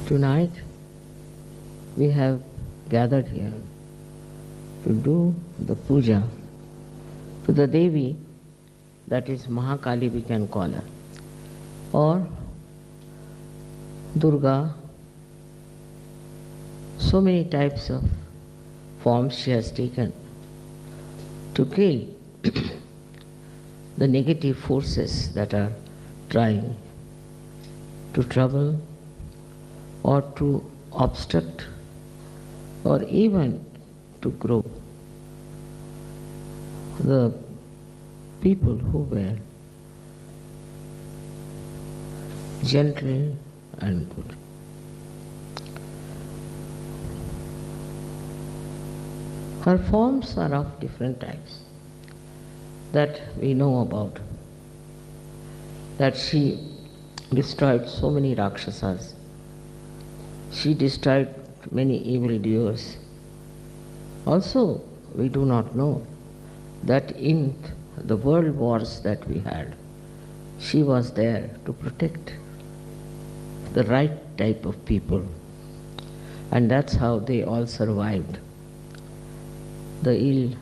Tonight we have gathered here to do the puja to the Devi, that is Mahakali we can call her, or Durga. So many types of forms she has taken to kill the negative forces that are trying to trouble or to obstruct or even to grow the people who were gentle and good. Her forms are of different types that we know about. That she destroyed so many Rakshasas. She destroyed many evil doers. Also, we do not know that in the world wars that we had, she was there to protect the right type of people. And that's how they all survived the ill-gotten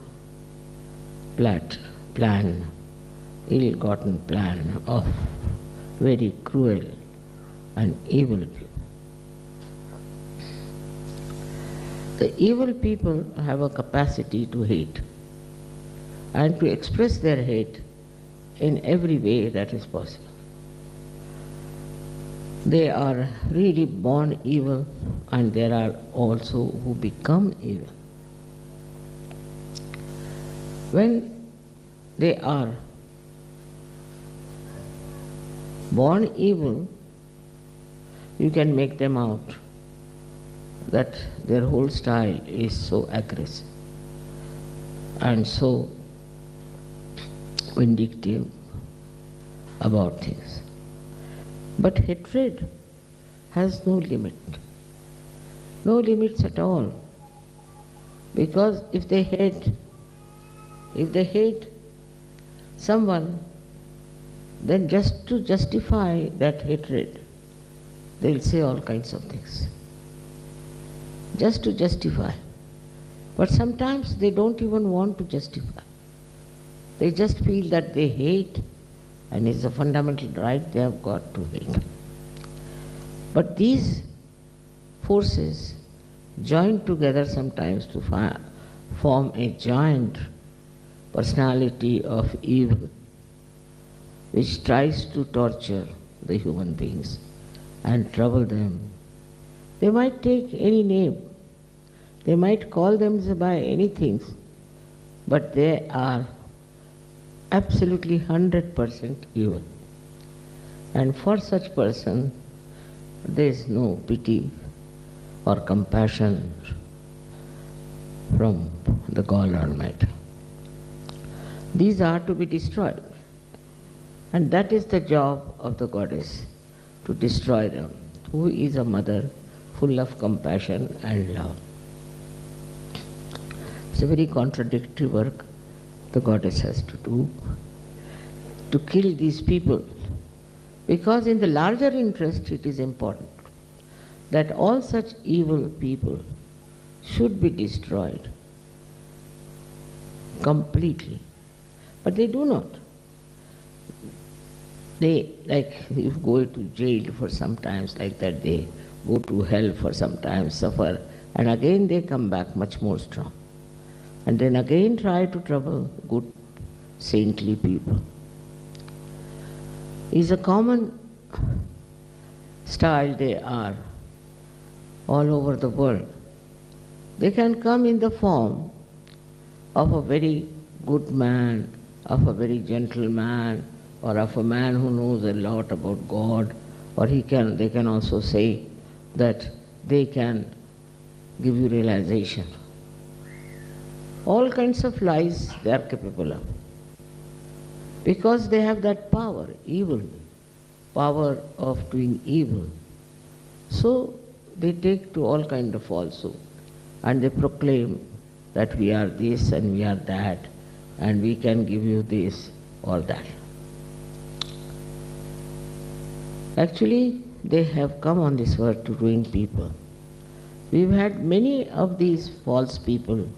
plan of very cruel and evil people. The evil people have a capacity to hate and to express their hate in every way that is possible. They are really born evil, and there are also who become evil. When they are born evil, you can make them out that their whole style is so aggressive and so vindictive about things. But hatred has no limit, no limits at all, because if they hate someone, then just to justify that hatred, they'll say all kinds of things. Just to justify. But sometimes they don't even want to justify. They just feel that they hate, and it's a fundamental right they have got to hate. But these forces join together sometimes to form a giant personality of evil which tries to torture the human beings and trouble them. They might take any name, they might call them by anything, but they are absolutely 100% evil. And for such person, there is no pity or compassion from the God Almighty. These are to be destroyed. And that is the job of the goddess, to destroy them, who is a mother full of compassion and love. It's a very contradictory work the goddess has to do, to kill these people, because in the larger interest it is important that all such evil people should be destroyed completely. But they do not. They, like, you go to jail for some times like that, they go to hell for some time, suffer, and again they come back much more strong. And then again try to trouble good, saintly people. It's a common style they are all over the world. They can come in the form of a very good man, of a very gentle man, or of a man who knows a lot about God, or they can also say that they can give you realization. All kinds of lies they are capable of, because they have that power, power of doing evil. So they take to all kind of falsehood, and they proclaim that we are this and we are that, and we can give you this, all that. Actually, they have come on this earth to ruin people. We've had many of these false people,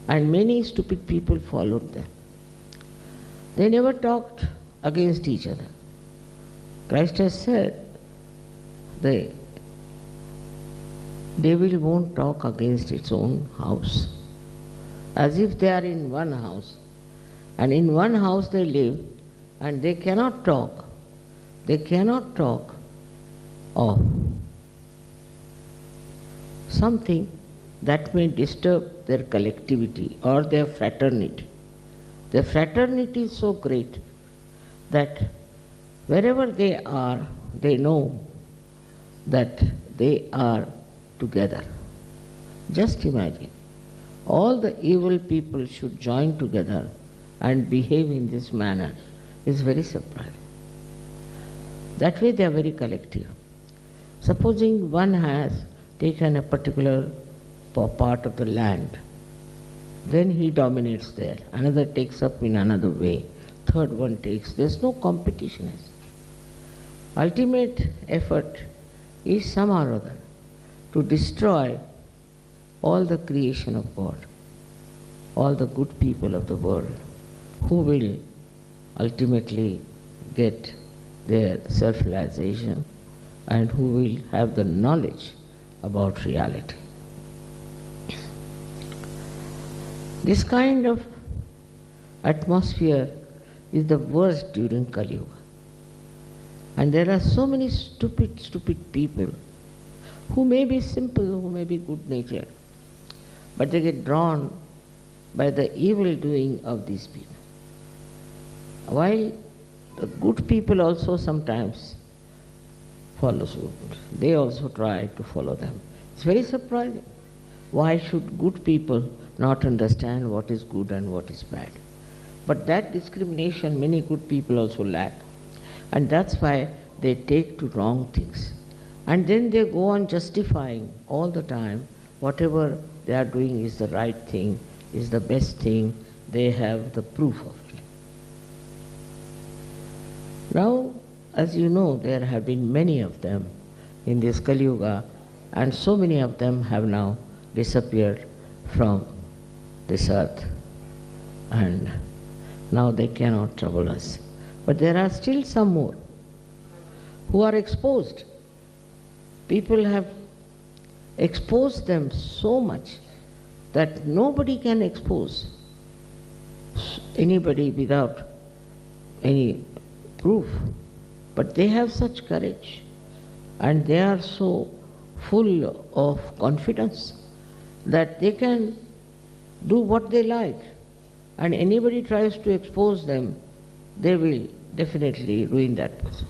and many stupid people followed them. They never talked against each other. Christ has said, the devil won't talk against its own house. As if they are in one house, and in one house they live, and they cannot talk. They cannot talk of something that may disturb their collectivity or their fraternity. Their fraternity is so great that wherever they are, they know that they are together. Just imagine, all the evil people should join together and behave in this manner. It's very surprising. That way they are very collective. Supposing one has taken a particular part of the land, then he dominates there. Another takes up in another way. Third one takes. There's no competition. Ultimate effort is somehow or other to destroy all the creation of God, all the good people of the world, who will ultimately get their self-realization and who will have the knowledge about reality. This kind of atmosphere is the worst during Kali Yuga. And there are so many stupid people who may be simple, who may be good-natured, but they get drawn by the evil doing of these people. While the good people also sometimes follow suit. They also try to follow them. It's very surprising. Why should good people not understand what is good and what is bad? But that discrimination many good people also lack. And that's why they take to wrong things. And then they go on justifying all the time whatever they are doing is the right thing, is the best thing. They have the proof of it. Now, as you know, there have been many of them in this Kali Yuga, and so many of them have now disappeared from this earth, and now they cannot trouble us. But there are still some more who are exposed. People have exposed them so much that nobody can expose anybody without any proof. But they have such courage, and they are so full of confidence that they can do what they like, and anybody tries to expose them, they will definitely ruin that person.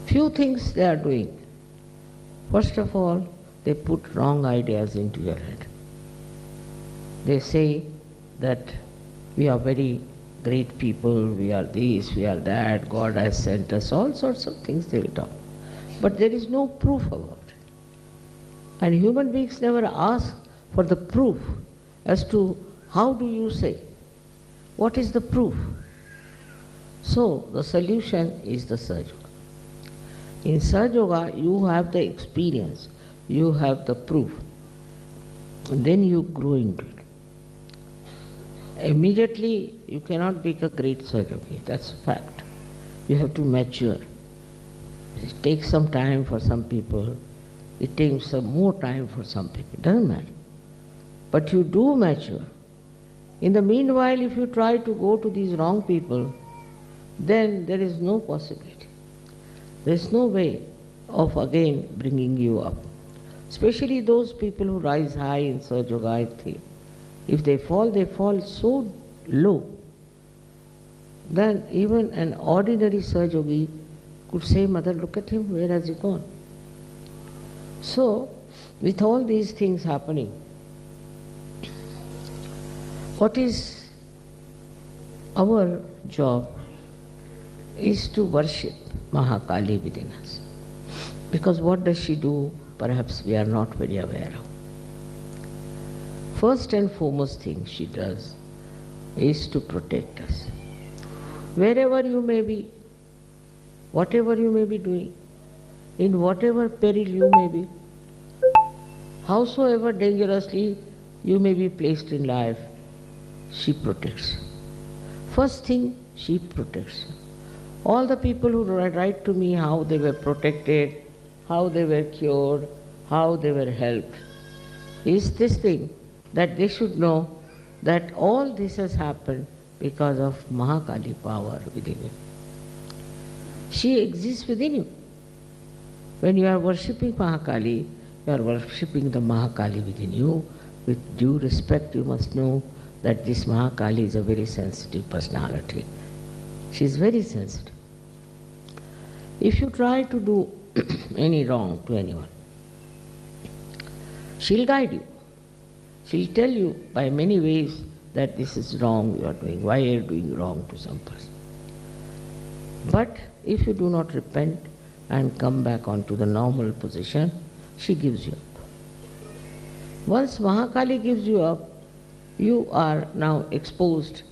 Few things they are doing. First of all, they put wrong ideas into your head. They say that we are very great people, we are this, we are that, God has sent us, all sorts of things they will talk. But there is no proof about it. And human beings never ask for the proof as to how do you say, what is the proof? So the solution is the Sahaja Yoga. In Sahaja Yoga, you have the experience, you have the proof, and then you grow into it. Immediately, you cannot become a great Sahaja Yogi, that's a fact. You have to mature. It takes some time for some people, it takes some more time for some people, it doesn't matter. But you do mature. In the meanwhile, if you try to go to these wrong people, then there is no possibility. There is no way of again bringing you up. Especially those people who rise high in Sahaja Yoga, I think. If they fall so low that even an ordinary Sahaja Yogi could say, Mother, look at him, where has he gone? So, with all these things happening, what is our job is to worship Mahakali within us. Because what does she do? Perhaps we are not very aware of. First and foremost thing she does is to protect us. Wherever you may be, whatever you may be doing, in whatever peril you may be, howsoever dangerously you may be placed in life, she protects. First thing, she protects. All the people who write to me how they were protected, how they were cured, how they were helped, is this thing, that they should know that all this has happened because of Mahakali power within you. She exists within you. When you are worshipping Mahakali, you are worshipping the Mahakali within you. With due respect, you must know that this Mahakali is a very sensitive personality. She is very sensitive. If you try to do any wrong to anyone, she'll guide you. She'll tell you by many ways that this is wrong you are doing, why you are doing wrong to some person. But if you do not repent and come back onto the normal position, she gives you up. Once Mahakali gives you up, you are now exposed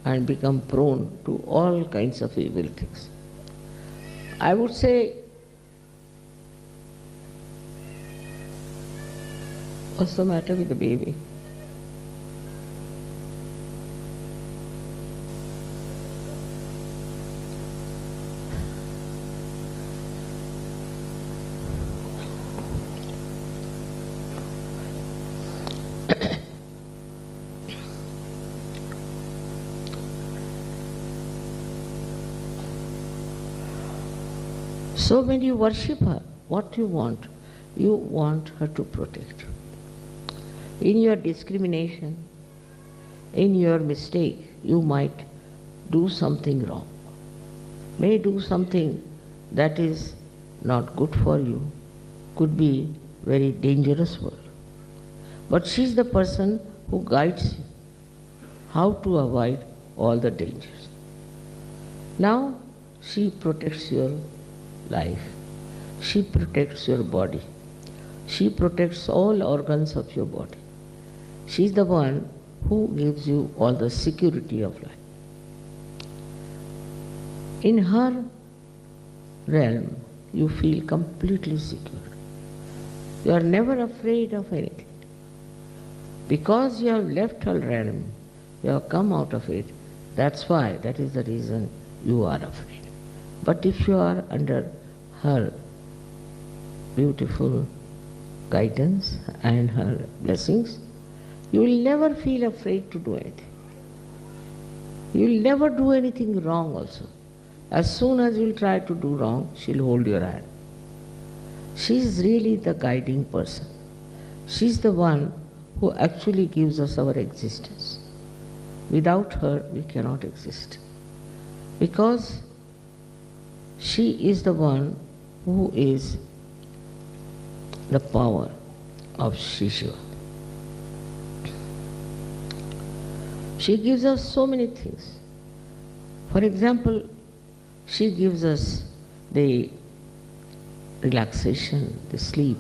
and become prone to all kinds of evil things. I would say, what's the matter with the baby? So when you worship her, what you want? You want her to protect you. In your discrimination, in your mistake, you might do something wrong, may do something that is not good for you, could be very dangerous for you. But she is the person who guides you how to avoid all the dangers. Now she protects your life. She protects your body. She protects all organs of your body. She is the one who gives you all the security of life. In her realm, you feel completely secure. You are never afraid of anything. Because you have left her realm, you have come out of it. That's why, that is the reason you are afraid. But if you are under her beautiful guidance and her blessings, you will never feel afraid to do anything. You will never do anything wrong also. As soon as you will try to do wrong, she will hold your hand. She is really the guiding person. She is the one who actually gives us our existence. Without her, we cannot exist. Because she is the one who is the power of Shiva. She gives us so many things. For example, she gives us the relaxation, the sleep.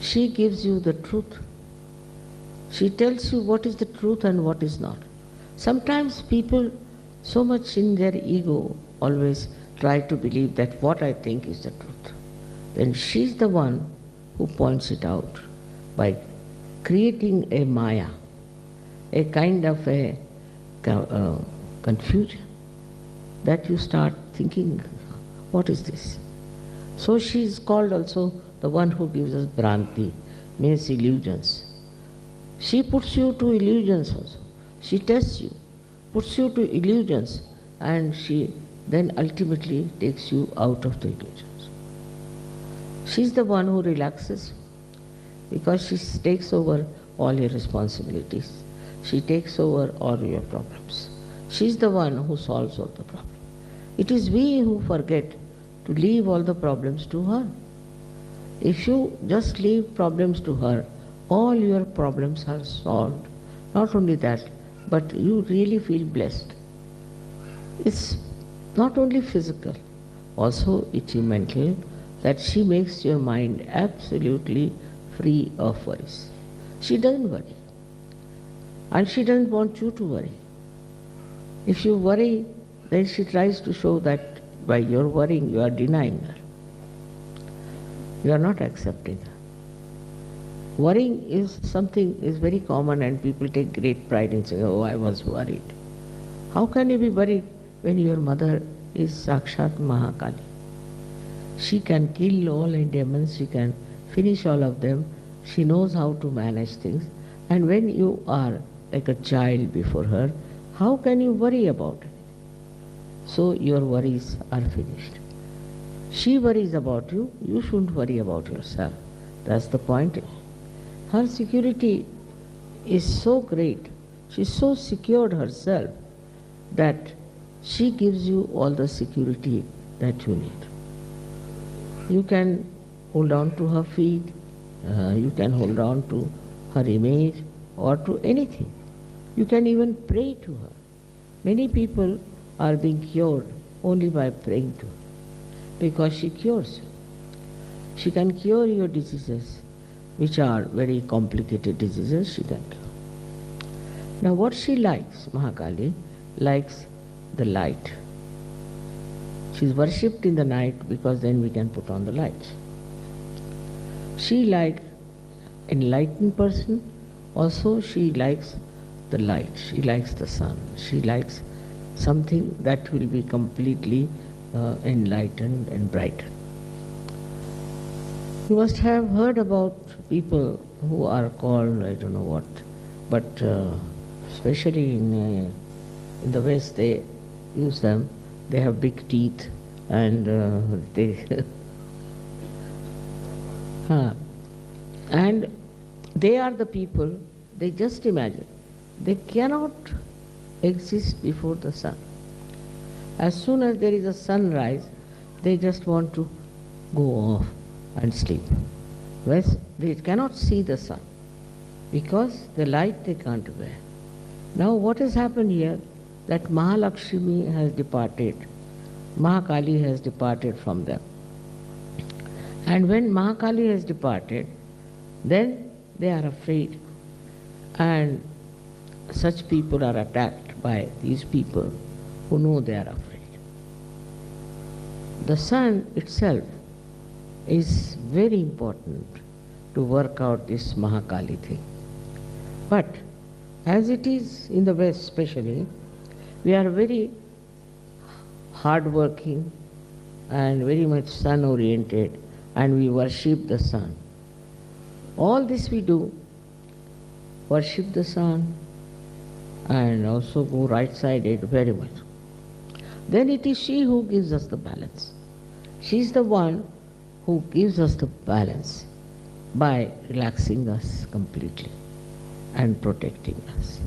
She gives you the truth. She tells you what is the truth and what is not. Sometimes people, so much in their ego, always try to believe that what I think is the truth. Then she's the one who points it out by creating a maya, a kind of a confusion, that you start thinking, what is this? So she is called also the one who gives us Bhranti, means illusions. She puts you to illusions also. She tests you, puts you to illusions, and she then ultimately takes you out of the illusions. She is the one who relaxes you, because she takes over all your responsibilities. She takes over all your problems. She is the one who solves all the problems. It is we who forget to leave all the problems to her. If you just leave problems to her, all your problems are solved. Not only that, but you really feel blessed. It's not only physical, also it's mental, that she makes your mind absolutely free of worries. She doesn't worry. And she doesn't want you to worry. If you worry, then she tries to show that by your worrying you are denying her. You are not accepting her. Worrying is something is very common and people take great pride in saying, oh, I was worried. How can you be worried when your mother is Sakshat Mahakali? She can kill all the demons, she can finish all of them, she knows how to manage things. And when you are like a child before her, how can you worry about it? So your worries are finished. She worries about you, you shouldn't worry about yourself. That's the point. Her security is so great, she's so secured herself that she gives you all the security that you need. You can hold on to her feet, you can hold on to her image or to anything. You can even pray to her. Many people are being cured only by praying to her because she cures you. She can cure your diseases, which are very complicated diseases, she can cure. Now what she likes, Mahakali, likes the light. She's worshipped in the night because then we can put on the lights. She likes enlightened person, also she likes the light, she likes the sun, she likes something that will be completely enlightened and brightened. You must have heard about people who are called, I don't know what, but especially in the West they use them. They have big teeth and and they are the people, they just imagine, they cannot exist before the sun. As soon as there is a sunrise, they just want to go off and sleep. Whereas they cannot see the sun because the light they can't bear. Now what has happened here, that Mahalakshmi has departed, Mahakali has departed from them. And when Mahakali has departed, then they are afraid. And such people are attacked by these people who know they are afraid. The sun itself is very important to work out this Mahakali thing. But as it is in the West especially, we are very hard-working and very much sun-oriented, and we worship the sun. All this we do, worship the sun and also go right-sided very much. Then it is she who gives us the balance. She is the one who gives us the balance by relaxing us completely and protecting us.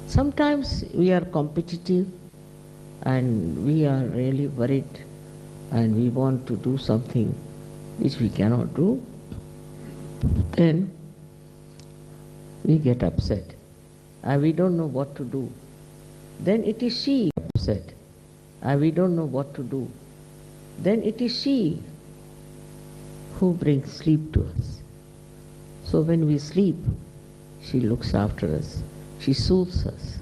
Sometimes we are competitive and we are really worried and we want to do something which we cannot do. Then we get upset and we don't know what to do. Then it is she upset and we don't know what to do. Then it is she who brings sleep to us. So when we sleep, she looks after us, she soothes us,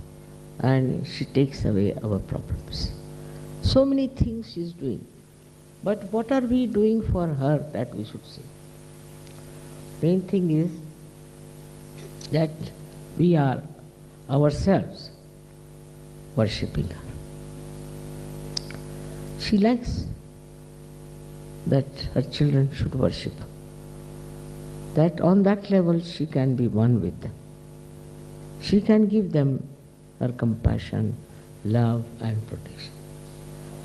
and she takes away our problems. So many things she is doing. But what are we doing for her that we should see? Main thing is that we are ourselves worshipping her. She likes that her children should worship her. That on that level she can be one with them. She can give them her compassion, love and protection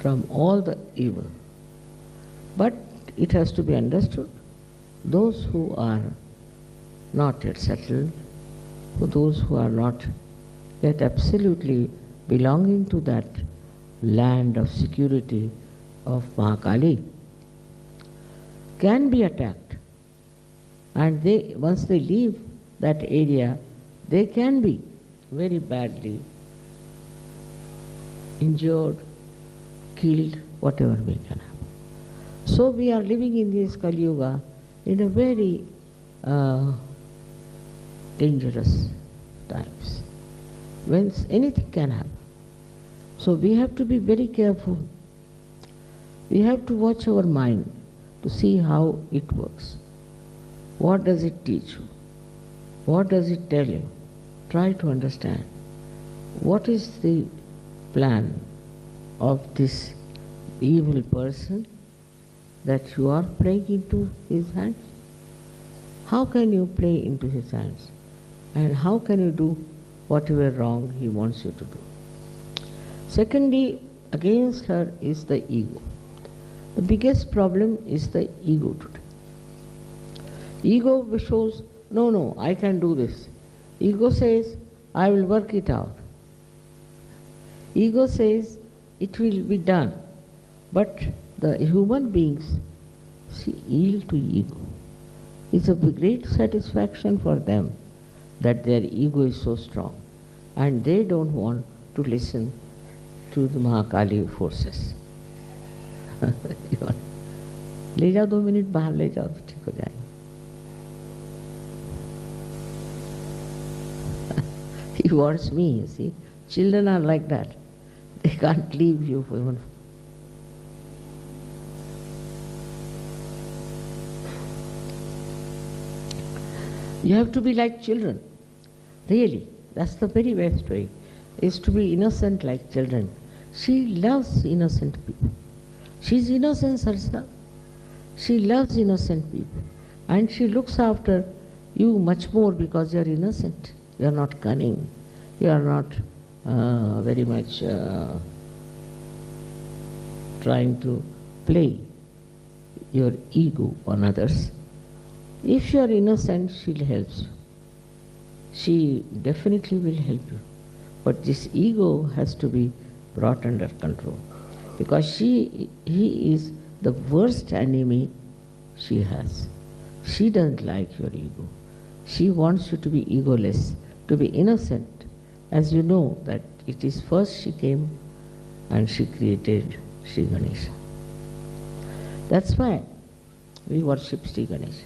from all the evil. But it has to be understood, those who are not yet settled, those who are not yet absolutely belonging to that land of security of Mahakali, can be attacked. And they, once they leave that area, they can be very badly injured, killed, whatever may can happen. So we are living in this Kali Yuga in a very dangerous times. when anything can happen. So we have to be very careful. We have to watch our mind to see how it works. What does it teach you? What does it tell you? Try to understand. What is the plan of this evil person that you are playing into his hands? How can you play into his hands? And how can you do whatever wrong he wants you to do? Secondly, against her is the ego. The biggest problem is the ego today. Ego shows, no, I can do this. Ego says, I will work it out. Ego says, it will be done. But the human beings yield to ego. It's a great satisfaction for them that their ego is so strong. And they don't want to listen to the Mahakali forces. ले जाओ 2 minute बाहर ले जाओ तो ठीक हो जाएगा. He wants me, you see. Children are like that. They can't leave you for even. You have to be like children. Really, that's the very best way, is to be innocent like children. She loves innocent people. She's innocence herself. She loves innocent people. And she looks after you much more because you're innocent. You're not cunning. You're not very much trying to play your ego on others. If you're innocent, she'll help you. She definitely will help you. But this ego has to be brought under control. Because he is the worst enemy she has. She doesn't like your ego. She wants you to be egoless, to be innocent. As you know that it is first she came and she created Sri Ganesha. That's why we worship Sri Ganesha.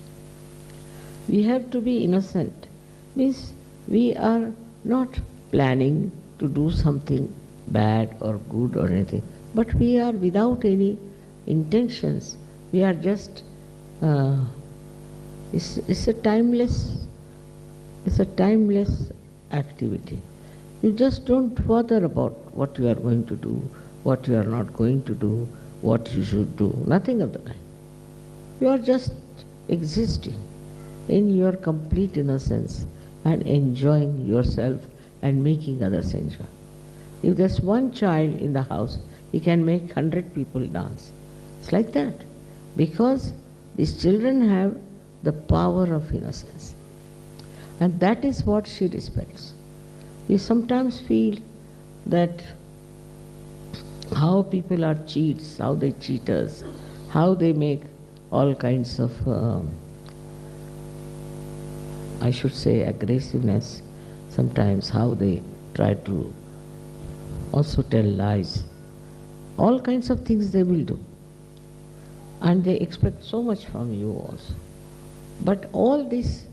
We have to be innocent. Means we are not planning to do something bad or good or anything, but we are without any intentions. We are just, it's a timeless activity. You just don't bother about what you are going to do, what you are not going to do, what you should do, nothing of the kind. You are just existing in your complete innocence and enjoying yourself and making others enjoy. If there's one child in the house, he can make 100 people dance. It's like that. Because these children have the power of innocence. And that is what she respects. We sometimes feel that how people are cheats, how they cheat us, how they make all kinds of, I should say, aggressiveness, sometimes how they try to also tell lies. All kinds of things they will do. And they expect so much from you also. But all this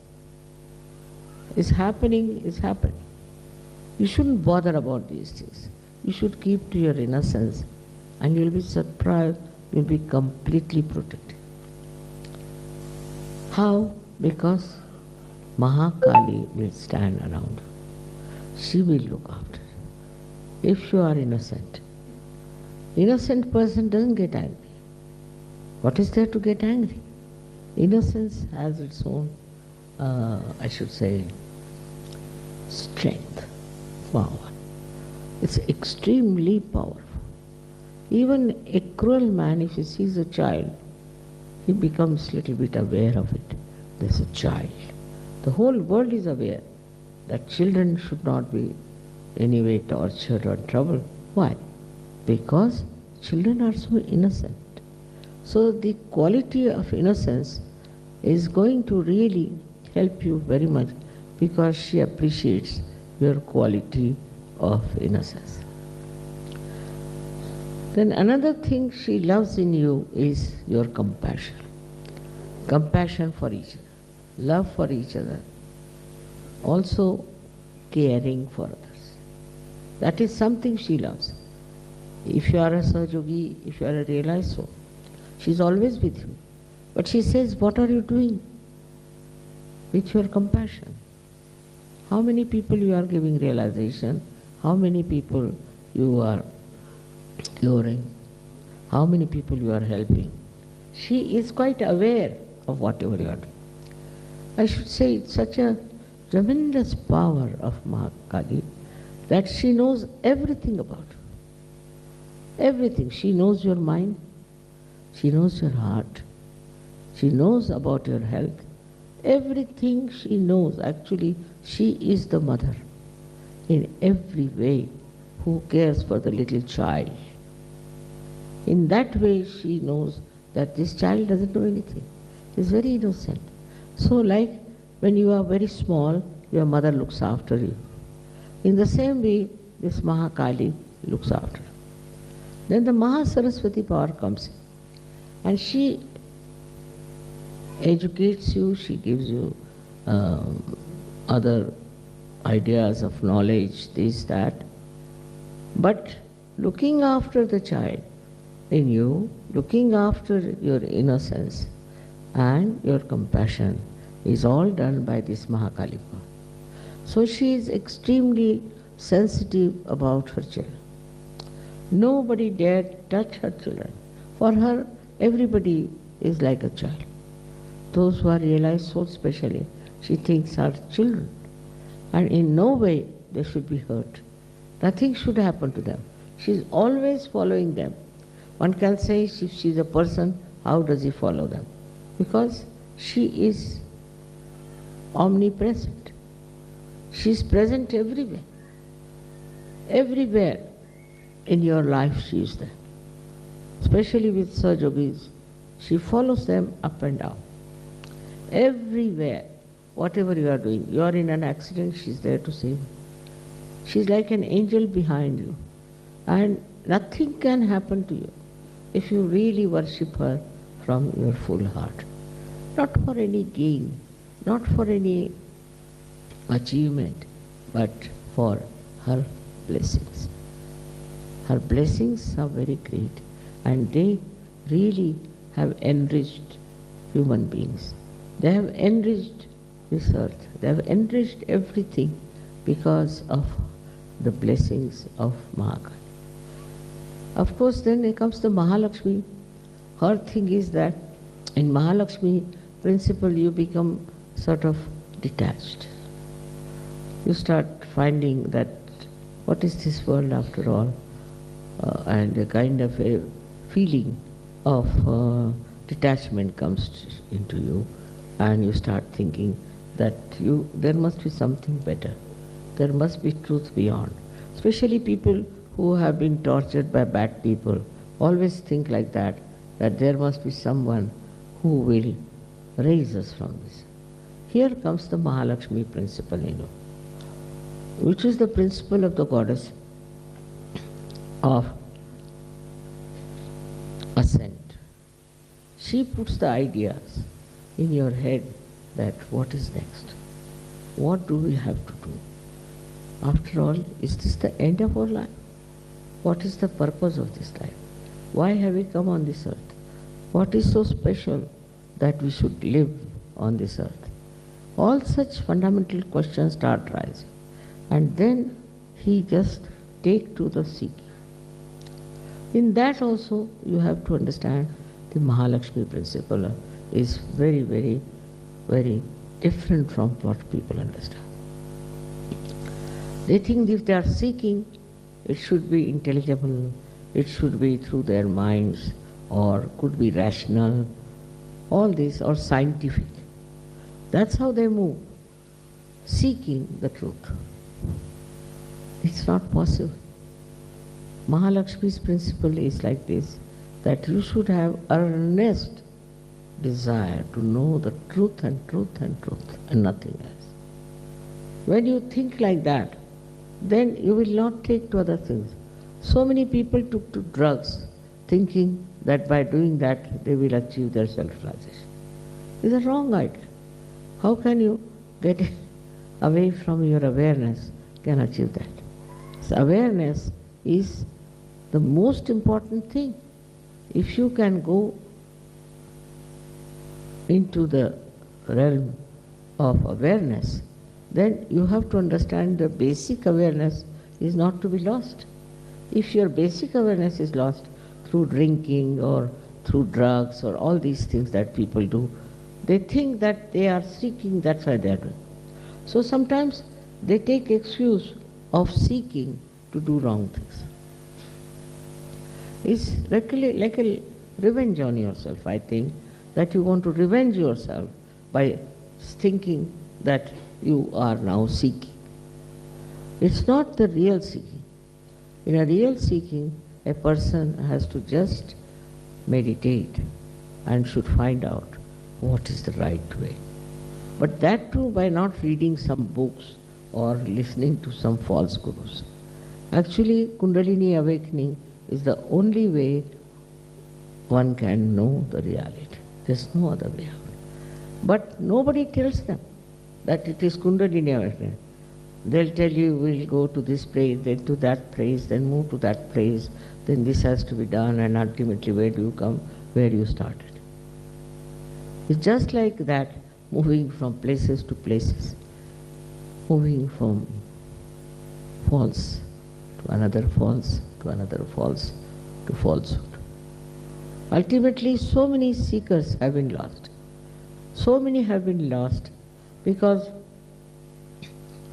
is happening. You shouldn't bother about these things. You should keep to your innocence and you'll be surprised, you'll be completely protected. How? Because Mahakali will stand around you. She will look after you. If you are innocent. Innocent person doesn't get angry. What is there to get angry? Innocence has its own, I should say, strength, power. It's extremely powerful. Even a cruel man, if he sees a child, he becomes a little bit aware of it. There's a child. The whole world is aware that children should not be anyway tortured or troubled. Why? Because children are so innocent. So the quality of innocence is going to really help you very much because she appreciates your quality of innocence. Then another thing she loves in you is your compassion. Compassion for each other, love for each other, also caring for others. That is something she loves. If you are a Sahajogi, if you are a realized soul, she is always with you. But she says, what are you doing with your compassion? How many people you are giving realization? How many people you are curing? How many people you are helping? She is quite aware of whatever you are doing. I should say it's such a tremendous power of Mahakali that she knows everything about you. Everything. She knows your mind. She knows your heart. She knows about your health. Everything she knows. Actually, she is the mother in every way who cares for the little child. In that way, she knows that this child doesn't know anything. He is very innocent. So like when you are very small, your mother looks after you. In the same way, this Mahakali looks after you. Then the Mahasaraswati power comes in. And she educates you, she gives you other ideas of knowledge, this, that. But looking after the child in you, looking after your innocence and your compassion is all done by this Mahakali power. So she is extremely sensitive about her children. Nobody dared touch her children. For her, everybody is like a child. Those who are realized so specially, she thinks are children. And in no way they should be hurt. Nothing should happen to them. She is always following them. One can say if she is a person, how does he follow them? Because she is omnipresent. She is present everywhere. Everywhere in your life she is there. Especially with Sahajogis, she follows them up and down. Everywhere, whatever you are doing, you are in an accident, she is there to save you. She is like an angel behind you. And nothing can happen to you if you really worship her from your full heart. Not for any gain, not for any achievement, but for her blessings. Her blessings are very great and they really have enriched human beings. They have enriched this earth. They have enriched everything because of the blessings of Mahakali. Of course, then comes the Mahalakshmi. Her thing is that in Mahalakshmi principle you become sort of detached. You start finding that what is this world after all? And a kind of a feeling of detachment comes into you, and you start thinking that there must be something better. There must be truth beyond. Especially people who have been tortured by bad people always think like that there must be someone who will raise us from this. Here comes the Mahalakshmi principle, which is the principle of the goddess of ascent. She puts the ideas in your head that what is next? What do we have to do? After all, is this the end of our life? What is the purpose of this life? Why have we come on this earth? What is so special that we should live on this earth? All such fundamental questions start rising. And then he just take to the seeking. In that also you have to understand the Mahalakshmi principle is very, very, very different from what people understand. They think if they are seeking, it should be intelligible, it should be through their minds, or could be rational, all this, or scientific. That's how they move, seeking the truth. It's not possible. Mahalakshmi's principle is like this, that you should have earnest desire to know the truth and truth and truth and nothing else. When you think like that, then you will not take to other things. So many people took to drugs thinking that by doing that they will achieve their self-realization. It's a wrong idea. How can you get away from your awareness can achieve that? So awareness is the most important thing. If you can go into the realm of awareness, then you have to understand the basic awareness is not to be lost. If your basic awareness is lost through drinking or through drugs or all these things that people do, they think that they are seeking, that's why they are doing. So sometimes they take excuse of seeking to do wrong things. It's like a revenge on yourself, I think, that you want to revenge yourself by thinking that you are now seeking. It's not the real seeking. In a real seeking, a person has to just meditate and should find out what is the right way. But that too by not reading some books or listening to some false gurus. Actually, Kundalini awakening is the only way one can know the reality. There's no other way out. But nobody tells them that it is Kundalini awakening. They'll tell you, we'll go to this place, then to that place, then move to that place, then this has to be done, and ultimately where do you come? Where you started. It's just like that, moving from places to places, moving from false to another false, to another false, to falsehood. Ultimately, so many seekers have been lost. So many have been lost because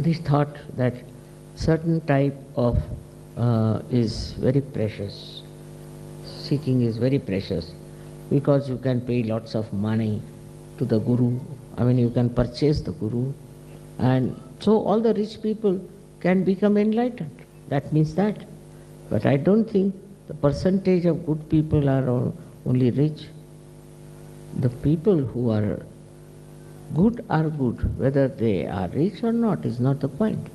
they thought that certain type of is very precious. Seeking is very precious because you can pay lots of money to the guru. I mean, you can purchase the guru, and so all the rich people can become enlightened. That means that. But I don't think the percentage of good people are only rich. The people who are good, whether they are rich or not is not the point.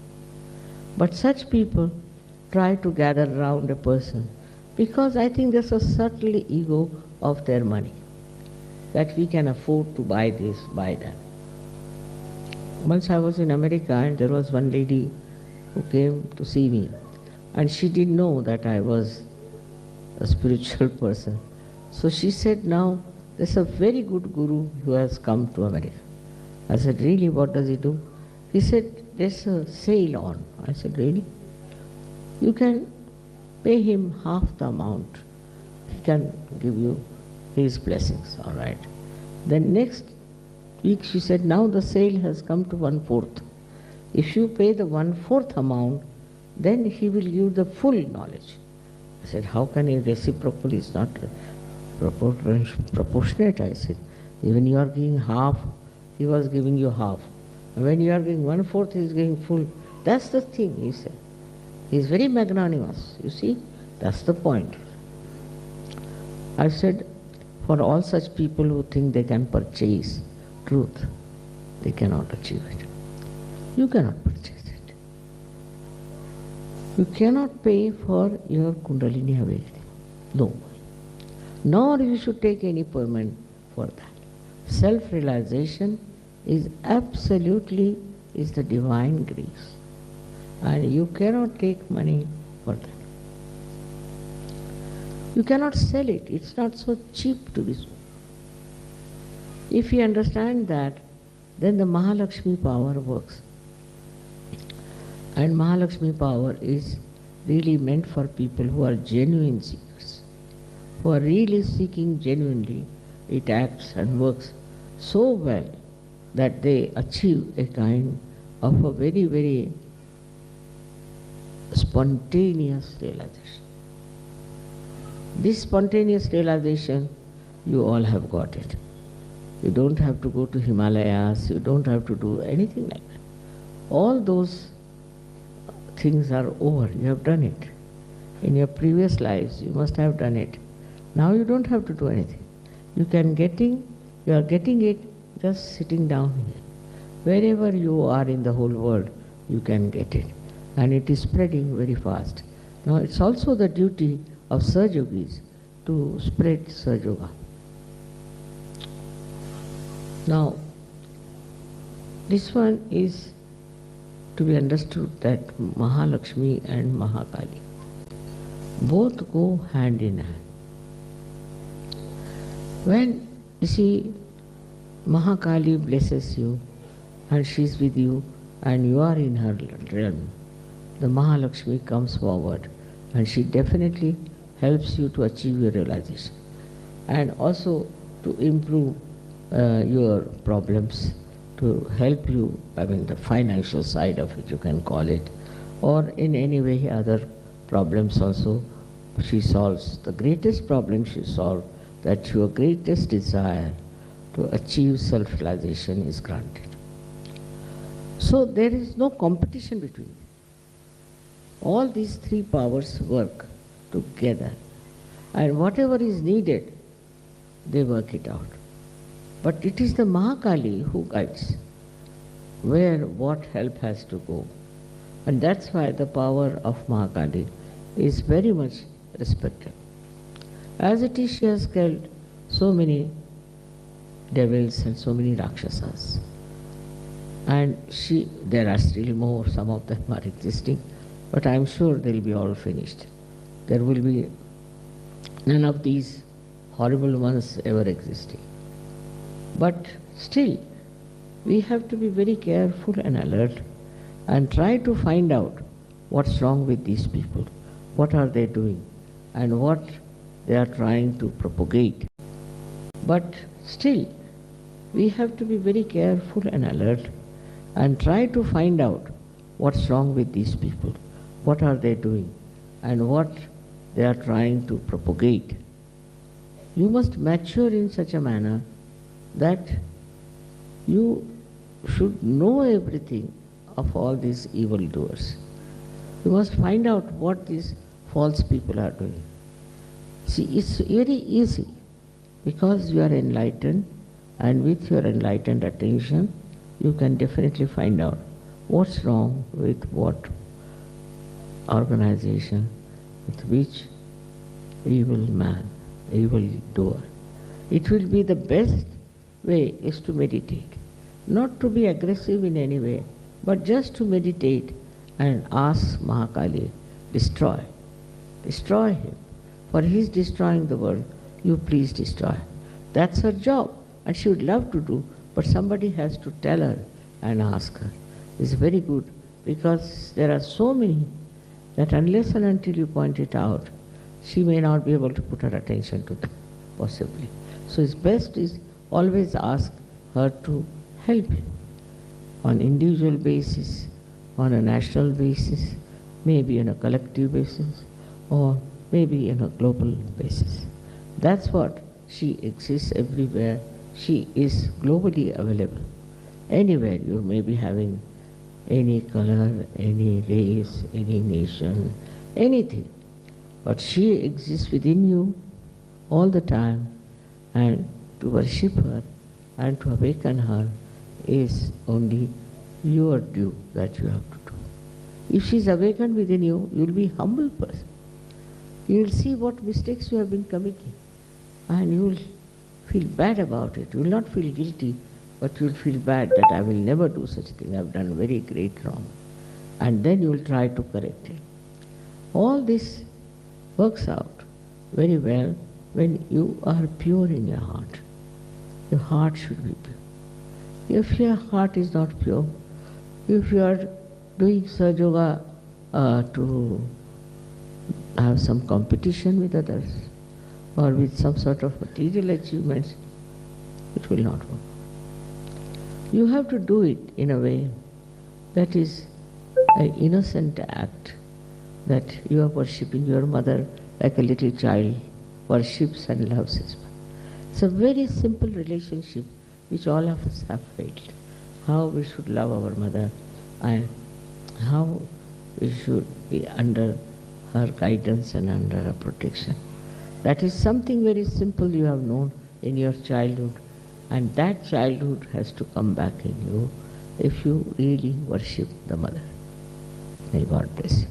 But such people try to gather around a person because I think there's a subtle ego of their money, that we can afford to buy this, buy that. Once I was in America and there was one lady who came to see me, and she didn't know that I was a spiritual person. So she said, now there's a very good guru who has come to America. I said, really, what does he do? He said, there's a sale on. I said, really? You can pay him half the amount. He can give you his blessings, all right. Then next week she said, now the sale has come to 1/4. If you pay the 1/4 amount, then he will give you the full knowledge. I said, how can he reciprocal? It's not proportionate. I said, even you are giving half, he was giving you half. And when you are giving 1/4, he is giving full. That's the thing, he said. He is very magnanimous, you see. That's the point. I said, for all such people who think they can purchase truth, they cannot achieve it. You cannot purchase it. You cannot pay for your Kundalini awakening. No. Nor you should take any payment for that. Self-realization is absolutely is the divine grace. And you cannot take money for that. You cannot sell it. It's not so cheap to be sold. If you understand that, then the Mahalakshmi power works. And Mahalakshmi power is really meant for people who are genuine seekers, who are really seeking genuinely. It acts and works so well that they achieve a kind of a very, very spontaneous realization. This spontaneous realization, you all have got it. You don't have to go to Himalayas, you don't have to do anything like that. All those things are over, you have done it. In your previous lives, you must have done it. Now you don't have to do anything. You are getting it just sitting down here. Wherever you are in the whole world, you can get it. And it is spreading very fast. Now it's also the duty of Sahaja Yogis to spread Sahaja Yoga. Now, this one is to be understood that Mahalakshmi and Mahakali both go hand in hand. When you see Mahakali blesses you and she is with you and you are in her realm, the Mahalakshmi comes forward and she definitely helps you to achieve your realization and also to improve your problems, to help you, the financial side of it you can call it, or in any way other problems also she solves. The greatest problem she solves, that your greatest desire to achieve self-realization is granted. So there is no competition between them. All these three powers work together, and whatever is needed, they work it out. But it is the Mahakali who guides where what help has to go. And that's why the power of Mahakali is very much respected. As it is, she has killed so many devils and so many Rakshasas. And there are still more, some of them are existing, but I am sure they will be all finished. There will be none of these horrible ones ever existing. But still, we have to be very careful and alert and try to find out what's wrong with these people, what are they doing, and what they are trying to propagate. But still, we have to be very careful and alert and try to find out what's wrong with these people, what are they doing, and what they are trying to propagate. You must mature in such a manner that you should know everything of all these evildoers. You must find out what these false people are doing. See, it's very easy because you are enlightened, and with your enlightened attention, you can definitely find out what's wrong with what organization, with which evil man, evil doer. It will be the best way is to meditate. Not to be aggressive in any way, but just to meditate and ask Mahakali, destroy. Destroy him. For he is destroying the world. You please destroy. That's her job. And she would love to do, but somebody has to tell her and ask her. It's very good because there are so many that unless and until you point it out, she may not be able to put her attention to them, possibly. So it's best is always ask her to help you on individual basis, on a national basis, maybe on a collective basis, or maybe on a global basis. That's what she exists everywhere. She is globally available. Anywhere you may be having any color, any race, any nation, anything. But she exists within you all the time, and to worship her and to awaken her is only your due that you have to do. If she is awakened within you, you will be a humble person. You will see what mistakes you have been committing, and you will feel bad about it. You will not feel guilty, but you will feel bad that I will never do such a thing. I have done very great wrong. And then you will try to correct it. All this works out very well when you are pure in your heart. Your heart should be pure. If your heart is not pure, if you are doing Sahaja Yoga to have some competition with others or with some sort of material achievements, it will not work. You have to do it in a way that is an innocent act, that you are worshipping your mother like a little child worships and loves his mother. It's a very simple relationship which all of us have failed. How we should love our mother and how we should be under her guidance and under her protection. That is something very simple you have known in your childhood, and that childhood has to come back in you if you really worship the mother. May God bless you.